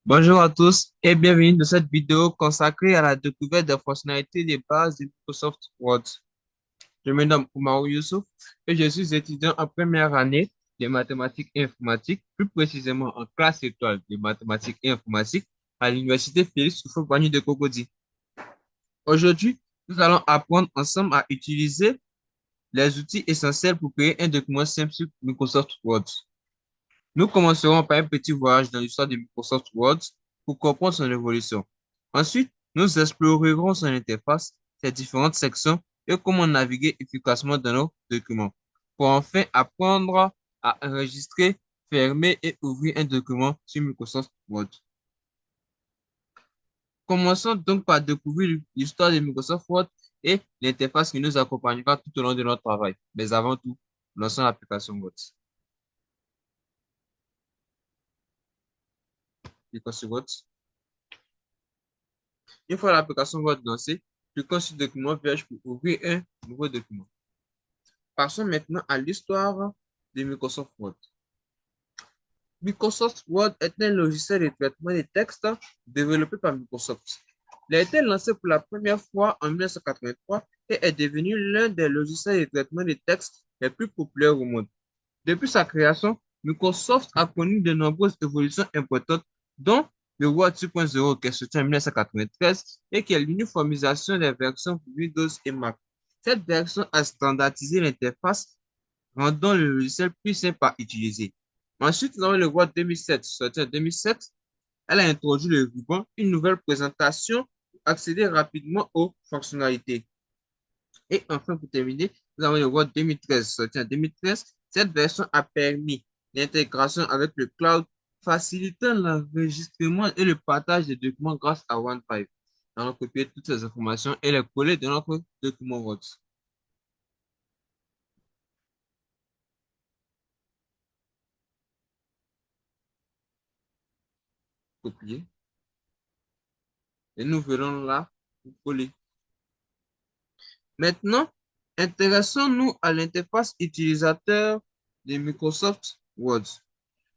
Bonjour à tous et bienvenue dans cette vidéo consacrée à la découverte des fonctionnalités de base de Microsoft Word. Je me nomme Oumarou Youssouf et je suis étudiant en première année de mathématiques et informatique, plus précisément en classe étoile de mathématiques et informatique à l'université Félix Houphouët-Boigny de Cocody. Aujourd'hui, nous allons apprendre ensemble à utiliser les outils essentiels pour créer un document simple sur Microsoft Word. Nous commencerons par un petit voyage dans l'histoire de Microsoft Word pour comprendre son évolution. Ensuite, nous explorerons son interface, ses différentes sections et comment naviguer efficacement dans nos documents. Pour enfin apprendre à enregistrer, fermer et ouvrir un document sur Microsoft Word. Commençons donc par découvrir l'histoire de Microsoft Word et l'interface qui nous accompagnera tout au long de notre travail. Mais avant tout, lançons l'application Word. Cliquons sur Word. Une fois l'application Word lancée, cliquons sur Document vierge pour ouvrir un nouveau document. Passons maintenant à l'histoire de Microsoft Word. Microsoft Word est un logiciel de traitement de texte développé par Microsoft. Il a été lancé pour la première fois en 1983 et est devenu l'un des logiciels de traitement de texte les plus populaires au monde. Depuis sa création, Microsoft a connu de nombreuses évolutions importantes, dont le Word 2.0 qui est sorti en 1993 et qui est l'uniformisation des versions pour Windows et Mac. Cette version a standardisé l'interface, rendant le logiciel plus simple à utiliser. Ensuite, nous avons le Word 2007, sorti en 2007. Elle a introduit le ruban, une nouvelle présentation pour accéder rapidement aux fonctionnalités. Et enfin, pour terminer, nous avons le Word 2013, sorti en 2013. Cette version a permis l'intégration avec le cloud, facilitant l'enregistrement et le partage des documents grâce à OneDrive. Nous allons copier toutes ces informations et les coller dans notre document Word. Copier. Et nous verrons là pour coller. Maintenant, intéressons-nous à l'interface utilisateur de Microsoft Word.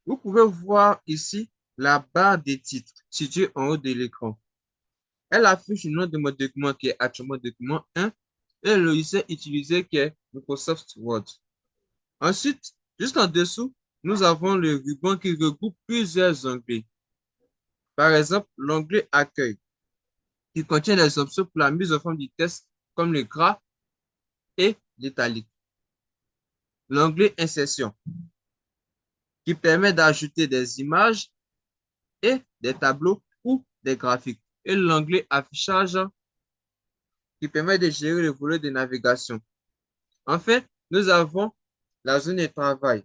Vous pouvez voir ici la barre des titres située en haut de l'écran. Elle affiche le nom de mon document qui est actuellement document 1 et le logiciel utilisé qui est Microsoft Word. Ensuite, juste en dessous, nous avons le ruban qui regroupe plusieurs onglets. Par exemple, l'onglet Accueil qui contient les options pour la mise en forme du texte comme le gras et l'italique. L'onglet Insertion qui permet d'ajouter des images et des tableaux ou des graphiques. Et l'onglet Affichage qui permet de gérer le volet de navigation. Enfin, nous avons la zone de travail.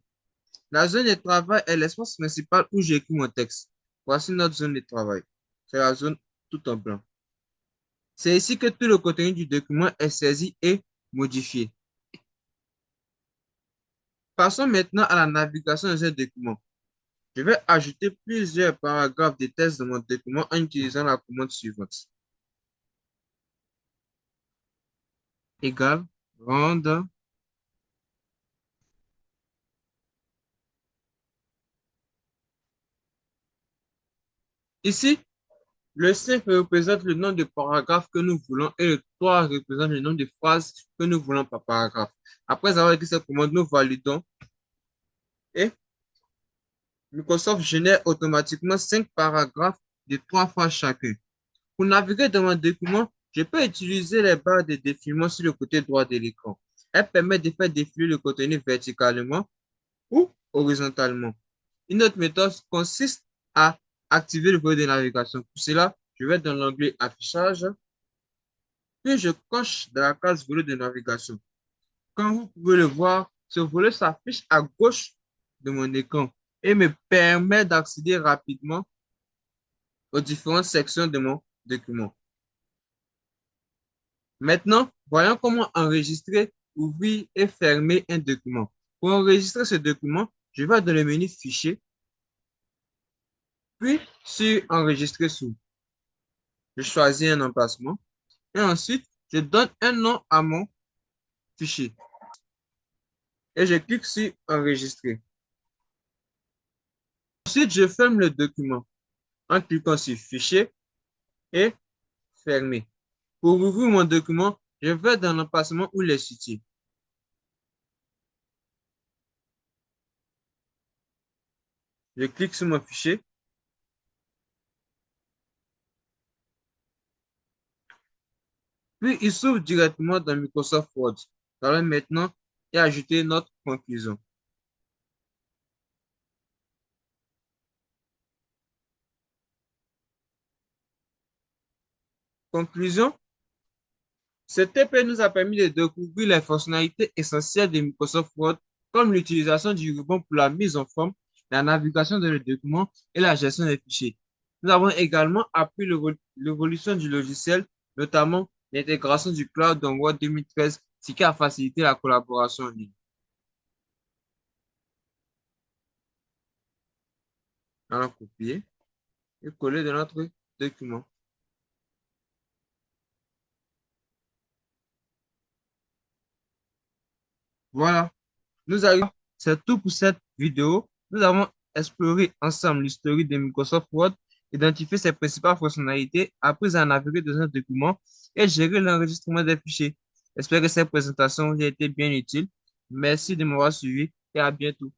La zone de travail est l'espace principal où j'écris mon texte. Voici notre zone de travail. C'est la zone tout en blanc. C'est ici que tout le contenu du document est saisi et modifié. Passons maintenant à la navigation de ce document. Je vais ajouter plusieurs paragraphes de texte dans mon document en utilisant la commande suivante. Égal, rendre. Ici, le 5 représente le nombre de paragraphes que nous voulons et le 3 représente le nombre de phrases que nous voulons par paragraphe. Après avoir écrit cette commande, nous validons et Microsoft génère automatiquement 5 paragraphes de 3 phrases chacun. Pour naviguer dans mon document, je peux utiliser les barres de défilement sur le côté droit de l'écran. Elles permettent de faire défiler le contenu verticalement ou horizontalement. Une autre méthode consiste à activer le volet de navigation. Pour cela, je vais dans l'onglet Affichage, puis je coche dans la case volet de navigation. Comme vous pouvez le voir, ce volet s'affiche à gauche de mon écran et me permet d'accéder rapidement aux différentes sections de mon document. Maintenant, voyons comment enregistrer, ouvrir et fermer un document. Pour enregistrer ce document, je vais dans le menu Fichier, puis sur Enregistrer sous. Je choisis un emplacement et ensuite, je donne un nom à mon fichier et je clique sur Enregistrer. Ensuite, je ferme le document. en cliquant sur Fichier et Fermer. Pour ouvrir mon document, je vais dans l'emplacement où il est situé. Je clique sur mon fichier, puis il s'ouvre directement dans Microsoft Word. Allons maintenant et ajouter notre conclusion. Conclusion, cette TP nous a permis de découvrir les fonctionnalités essentielles de Microsoft Word, comme l'utilisation du ruban pour la mise en forme, la navigation dans le document et la gestion des fichiers. Nous avons également appris l'évolution du logiciel, notamment l'intégration du cloud dans Word 2013, ce qui a facilité la collaboration en ligne. Allons copier et coller dans notre document. Voilà. Nous arrivons, c'est tout pour cette vidéo. Nous avons exploré ensemble l'historique de Microsoft Word, identifié ses principales fonctionnalités, appris à naviguer dans un document et gérer l'enregistrement des fichiers. J'espère que cette présentation vous a été bien utile. Merci de m'avoir suivi et à bientôt.